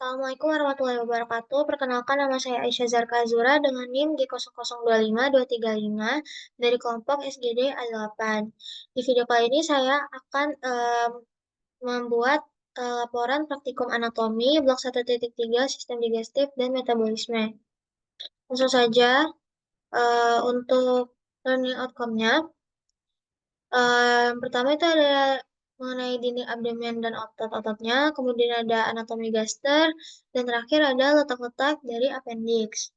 Assalamualaikum warahmatullahi wabarakatuh. Perkenalkan nama saya Aisyah Zarkazura dengan NIM G002525 dari kelompok SGD A8. Di video kali ini saya akan membuat laporan praktikum anatomi blok 1.3 sistem digestif dan metabolisme. Langsung saja untuk learning outcome-nya. Yang pertama itu ada mengenai dinding abdomen dan otot-ototnya, kemudian ada anatomi gaster, dan terakhir ada letak-letak dari appendix.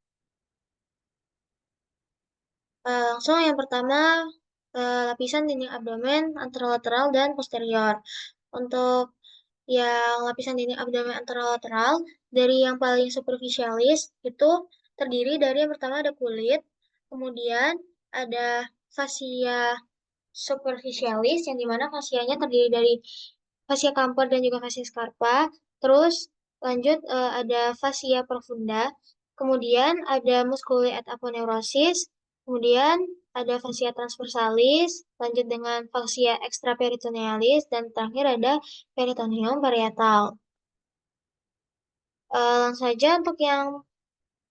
Langsung yang pertama, lapisan dinding abdomen anterolateral dan posterior. Untuk yang lapisan dinding abdomen anterolateral, dari yang paling superficialis itu terdiri dari yang pertama ada kulit, kemudian ada fasia superficialis yang dimana fasianya terdiri dari fasia camper dan juga fasia scarpa. Terus lanjut ada fasia profunda, kemudian ada musculi et aponeurosis, kemudian ada fasia transversalis, lanjut dengan fasia extraperitonealis, dan terakhir ada peritoneum parietal. Langsung saja untuk yang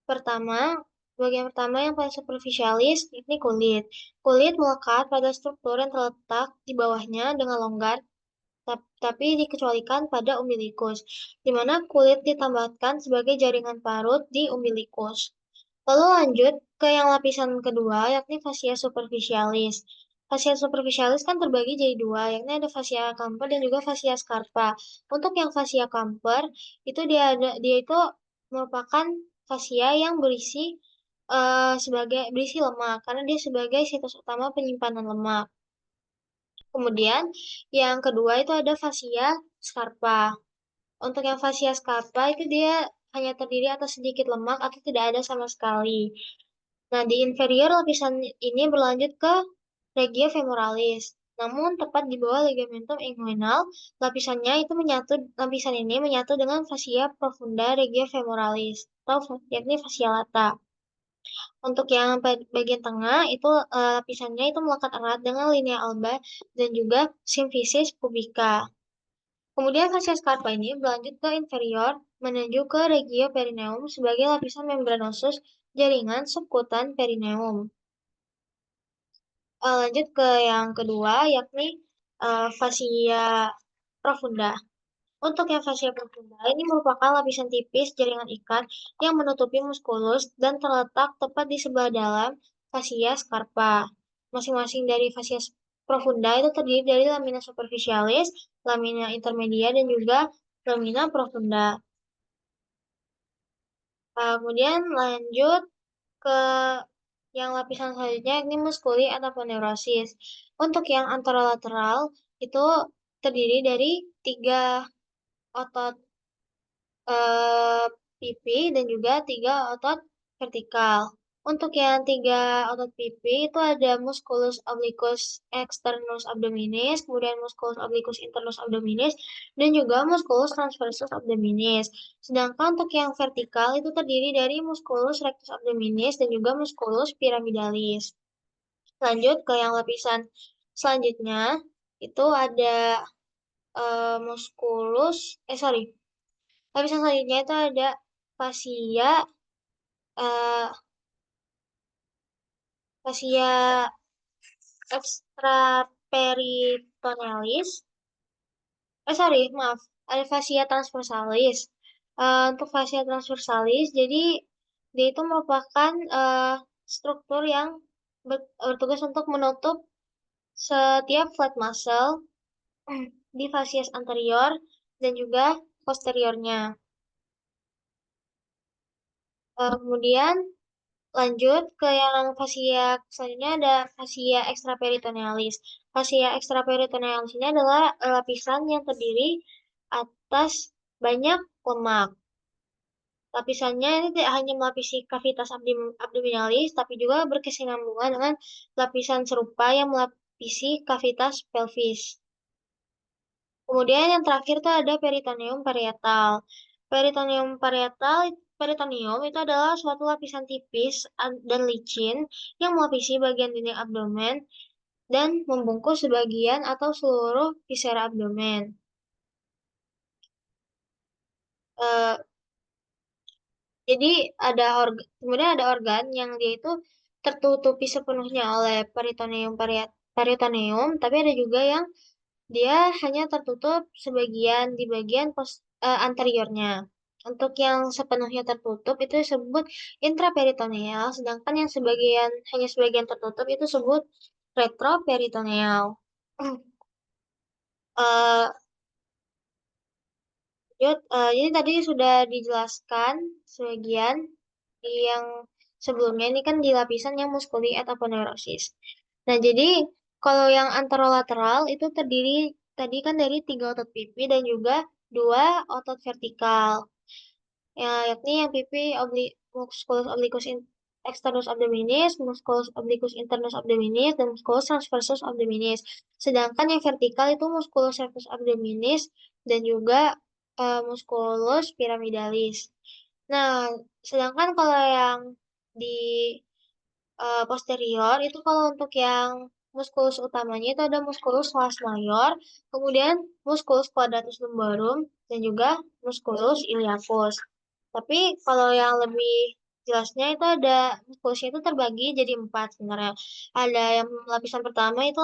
pertama, bagian pertama yang paling superficialis ini kulit. Kulit melekat pada struktur yang terletak di bawahnya dengan longgar, tapi dikecualikan pada umbilikus, di mana kulit ditambahkan sebagai jaringan parut di umbilikus. Lalu lanjut ke yang lapisan kedua, yakni fasia superficialis. Fasia superficialis kan terbagi jadi dua, yakni ada fasia camper dan juga fasia scarpa. Untuk yang fasia camper, itu dia itu merupakan fasia yang berisi lemak, karena dia sebagai situs utama penyimpanan lemak. Kemudian yang kedua itu ada fasia scarpa. Untuk yang fasia scarpa itu dia hanya terdiri atas sedikit lemak atau tidak ada sama sekali. Nah, di inferior lapisan ini berlanjut ke regia femoralis. Namun tepat di bawah ligamentum inguinal, lapisan ini menyatu dengan fasia profunda regia femoralis atau yakni fasia lata. Untuk yang bagian tengah itu lapisannya itu melekat erat dengan linea alba dan juga simfisis pubica. Kemudian fasia scarpa ini berlanjut ke inferior menuju ke regio perineum sebagai lapisan membranosus jaringan subkutan perineum. Lanjut ke yang kedua yakni fasia profunda. Untuk yang fasia profunda ini merupakan lapisan tipis jaringan ikat yang menutupi muskulus dan terletak tepat di sebelah dalam fasia scarpa. Masing-masing dari fasia profunda itu terdiri dari lamina superficialis, lamina intermedia, dan juga lamina profunda. Kemudian lanjut ke yang lapisan selanjutnya ini muskuli atau poneurosis. Untuk yang anterolateral itu terdiri dari tiga otot eh, pipi dan juga tiga otot vertikal. Untuk yang tiga otot pipi itu ada musculus obliquus externus abdominis, kemudian musculus obliquus internus abdominis, dan juga musculus transversus abdominis. Sedangkan untuk yang vertikal itu terdiri dari musculus rectus abdominis dan juga musculus pyramidalis. Lanjut ke yang lapisan selanjutnya, itu ada musculus, lapisan selanjutnya itu ada fasia, eh, fasia extraperitonealis. Maaf, ada fasia transversalis. Untuk fasia transversalis, jadi dia itu merupakan struktur yang bertugas untuk menutup setiap flat muscle di fasies anterior dan juga posteriornya. Kemudian lanjut ke yang fasia selanjutnya ada fasia extraperitonealis. Fasia extraperitonealis ini adalah lapisan yang terdiri atas banyak lemak. Lapisannya ini tidak hanya melapisi kavitas abdominalis, tapi juga berkesinambungan dengan lapisan serupa yang melapisi kavitas pelvis. Kemudian yang terakhir itu ada peritoneum parietal. Peritoneum parietal, peritoneum itu adalah suatu lapisan tipis dan licin yang melapisi bagian dinding abdomen dan membungkus sebagian atau seluruh viscera abdomen. Jadi kemudian ada organ yang dia itu tertutupi sepenuhnya oleh peritoneum, tapi ada juga yang dia hanya tertutup sebagian di bagian anteriornya. Untuk yang sepenuhnya tertutup itu disebut intraperitoneal, sedangkan yang hanya sebagian tertutup itu disebut retroperitoneal. Eh, jadi tadi sudah dijelaskan sebagian di yang sebelumnya ini kan di lapisan yang muskuli atau aponeurosis. Nah, jadi kalau yang anterolateral itu terdiri tadi kan dari 3 otot pipi dan juga 2 otot vertikal. Ya, yakni yang pipi musculus obliquus externus abdominis, musculus obliquus internus abdominis, dan musculus transversus abdominis. Sedangkan yang vertikal itu musculus rectus abdominis dan juga musculus pyramidalis. Nah, sedangkan kalau yang di posterior itu kalau untuk yang muskulus utamanya itu ada musculus vas major, kemudian musculus quadratus lumborum, dan juga musculus iliacus. Tapi kalau yang lebih jelasnya itu ada muskulusnya itu terbagi jadi 4 sebenarnya. Ada yang lapisan pertama itu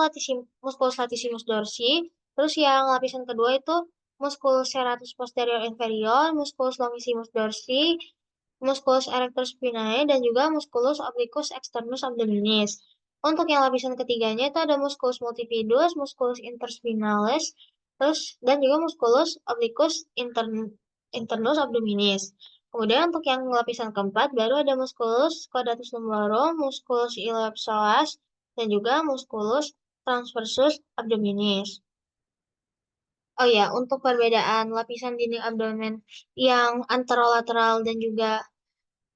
musculus latissimus dorsi, terus yang lapisan kedua itu musculus serratus posterior inferior, musculus longissimus dorsi, musculus erector spinae, dan juga musculus obliquus externus abdominis. Untuk yang lapisan ketiganya itu ada musculus multifidus, musculus interspinalis, terus dan juga musculus obliquus internus abdominis. Kemudian untuk yang lapisan keempat baru ada musculus quadratus lumborum, musculus iliopsoas, dan juga musculus transversus abdominis. Oh ya, untuk perbedaan lapisan dinding abdomen yang anterolateral dan juga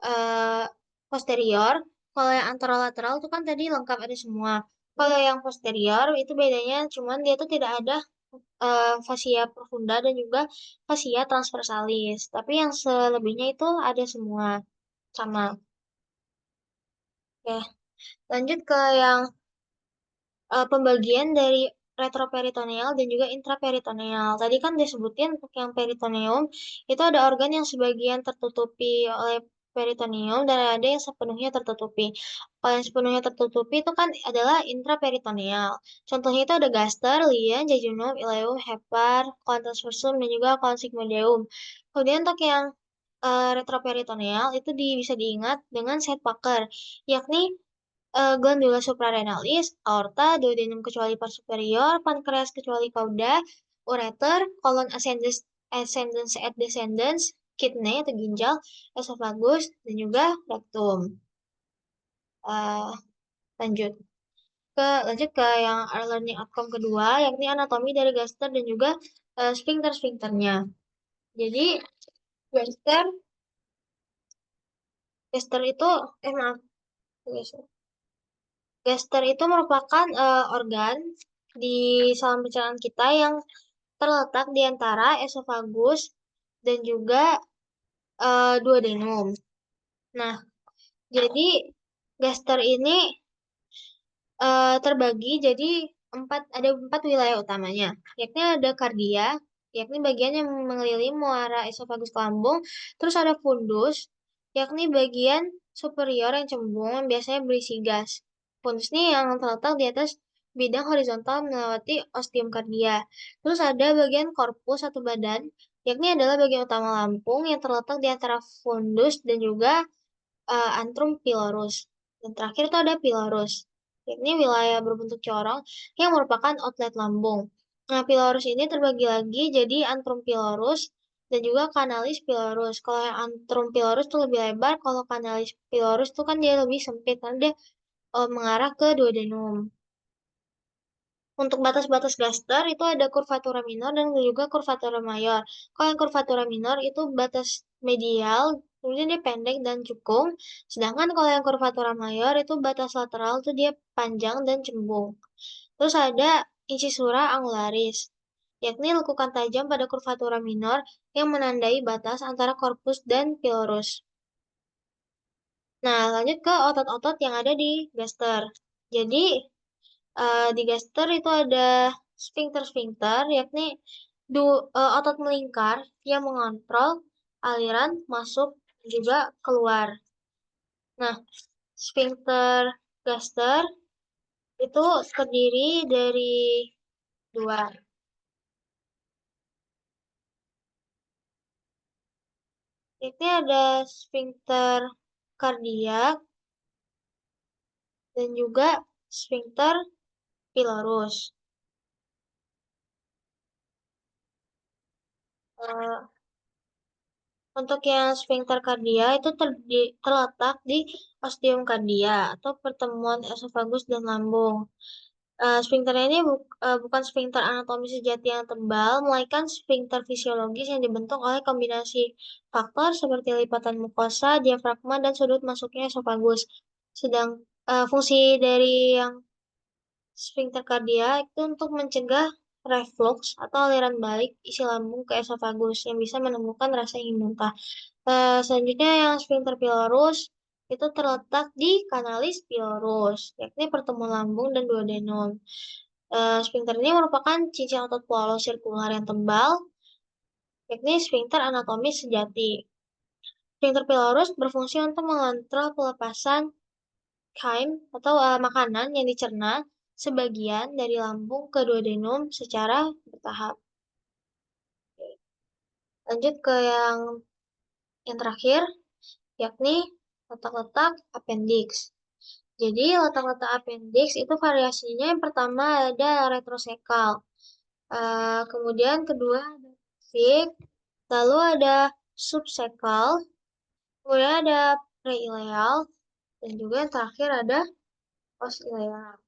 eh, posterior. Kalau yang anterolateral itu kan tadi lengkap ada semua. Kalau yang posterior itu bedanya cuman dia tuh tidak ada fascia profunda dan juga fascia transversalis. Tapi yang selebihnya itu ada semua sama. Ya, lanjut ke yang pembagian dari retroperitoneal dan juga intraperitoneal. Tadi kan disebutin untuk yang peritoneum itu ada organ yang sebagian tertutupi oleh peritoneum dan ada yang sepenuhnya tertutupi. Kalau yang sepenuhnya tertutupi itu kan adalah intraperitoneal. Contohnya itu ada gaster, lien, jejunum, ileum, hepar, colon transversum, dan juga colon sigmoideum. Kemudian untuk yang retroperitoneal itu bisa diingat dengan Seydt-Packer, yakni glandula suprarenalis, aorta, duodenum kecuali pars superior, pankreas kecuali cauda, ureter, colon ascendens et descendens, kidney atau ginjal, esophagus, dan juga rectum. Eh, lanjut lanjut ke yang learning outcome kedua, yakni anatomi dari gaster dan juga sphincter-sphincternya. Jadi gaster, gaster itu, maaf, gaster itu merupakan organ di saluran pencernaan kita yang terletak di antara esofagus dan juga duodenum. Nah, jadi gaster ini terbagi jadi ada 4 wilayah utamanya, yakni ada kardia, yakni bagian yang mengelilingi muara esofagus ke lambung, terus ada fundus, yakni bagian superior yang cembung yang biasanya berisi gas. Fundus ini yang terletak di atas bidang horizontal melewati ostium kardia. Terus ada bagian korpus atau badan, yakni adalah bagian utama lambung yang terletak di antara fundus dan juga antrum pylorus. Dan terakhir itu ada pylorus, yakni wilayah berbentuk corong yang merupakan outlet lambung. Nah, pylorus ini terbagi lagi jadi antrum pylorus dan juga kanalis pylorus. Kalau yang antrum pylorus itu lebih lebar, kalau kanalis pylorus itu kan dia lebih sempit karena dia mengarah ke duodenum. Untuk batas-batas gaster itu ada curvatura minor dan juga curvatura mayor. Kalau yang curvatura minor itu batas medial, kemudian dia pendek dan cukung. Sedangkan kalau yang curvatura mayor itu batas lateral itu dia panjang dan cembung. Terus ada incisura angularis, yakni lekukan tajam pada curvatura minor yang menandai batas antara korpus dan pylorus. Nah, lanjut ke otot-otot yang ada di gaster. Jadi, di gaster itu ada sphincter-sphincter, yakni otot melingkar yang mengontrol aliran masuk juga keluar. Nah, sphincter gaster itu terdiri dari dua. Ini ada sphincter kardiak dan juga sphincter pylorus. Eh, untuk yang sphincter kardia itu terletak di ostium kardia atau pertemuan esofagus dan lambung. Sphincter ini bukan sphincter anatomi sejati yang tebal, melainkan sphincter fisiologis yang dibentuk oleh kombinasi faktor seperti lipatan mukosa, diafragma, dan sudut masuknya esofagus. Sedang fungsi dari yang sphincter kardia itu untuk mencegah reflux atau aliran balik isi lambung ke esofagus yang bisa menemukan rasa ingin muntah. Selanjutnya yang sphincter pylorus itu terletak di kanalis pylorus, yakni pertemuan lambung dan duodenum. Sphincter ini merupakan cincin otot polos sirkular yang tebal, yakni sphincter anatomis sejati. Sphincter pylorus berfungsi untuk mengontrol pelepasan chyme atau makanan yang dicerna sebagian dari lambung ke duodenum secara bertahap. Lanjut ke yang terakhir, yakni letak-letak appendix. Jadi letak-letak appendix itu variasinya yang pertama ada retrosekal, kemudian kedua ada fig, lalu ada subsekal, kemudian ada preileal, dan juga yang terakhir ada postileal.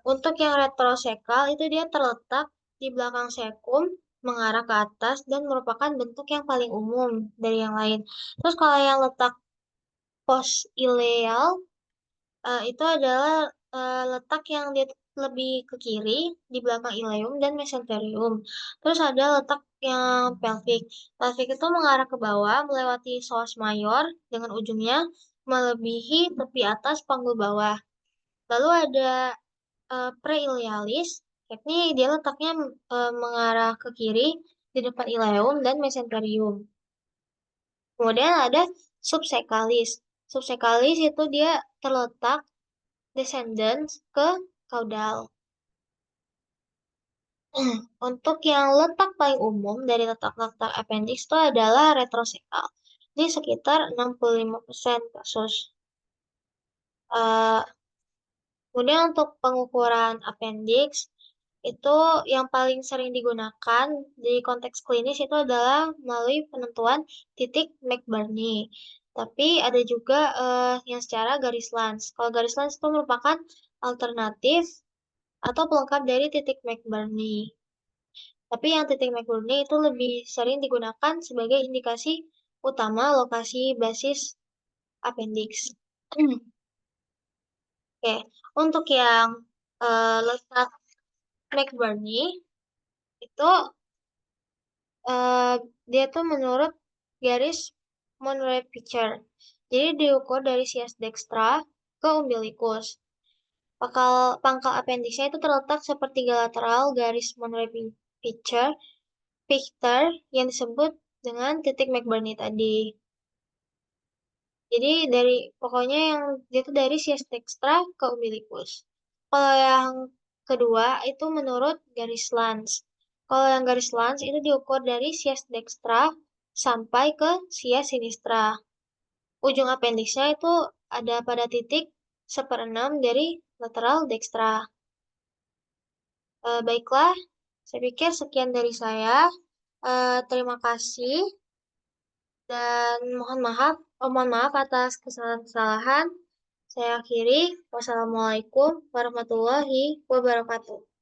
Untuk yang retrosekal itu dia terletak di belakang sekum, mengarah ke atas dan merupakan bentuk yang paling umum dari yang lain. Terus kalau yang letak postileal itu adalah letak yang dia lebih ke kiri di belakang ileum dan mesenterium. Terus ada letak yang pelvic. Pelvic itu mengarah ke bawah melewati psoas mayor dengan ujungnya melebihi tepi atas panggul bawah. Lalu ada preilialis, yakni dia letaknya mengarah ke kiri di depan ileum dan mesenterium. Kemudian ada subsekalis. Subsekalis itu dia terletak descendants ke caudal. Untuk yang letak paling umum dari letak-letak appendix itu adalah retrosekal. Di sekitar 65% kasus. Uh, Kemudian untuk pengukuran appendix, itu yang paling sering digunakan di konteks klinis itu adalah melalui penentuan titik McBurney. Tapi ada juga yang secara garis lans. Kalau garis lans itu merupakan alternatif atau pelengkap dari titik McBurney. Tapi yang titik McBurney itu lebih sering digunakan sebagai indikasi utama lokasi basis appendix. Oke, untuk yang letak McBurney itu dia tuh menurut garis Monroe Picture. Jadi diukur dari sias dextra ke umbilicus. Pangkal appendixnya itu terletak sepertiga lateral garis Monroe Picture, picture yang disebut dengan titik McBurney tadi. Jadi pokoknya yang dia tuh dari sias dextra ke umbilicus. Kalau yang kedua itu menurut garis lans. Kalau yang garis lans itu diukur dari sias dextra sampai ke sias sinistra. Ujung appendixnya itu ada pada titik 1/6 dari lateral dextra. Baiklah, saya pikir sekian dari saya. Terima kasih dan mohon maaf atas kesalahan-kesalahan. Saya akhiri. Wassalamualaikum warahmatullahi wabarakatuh.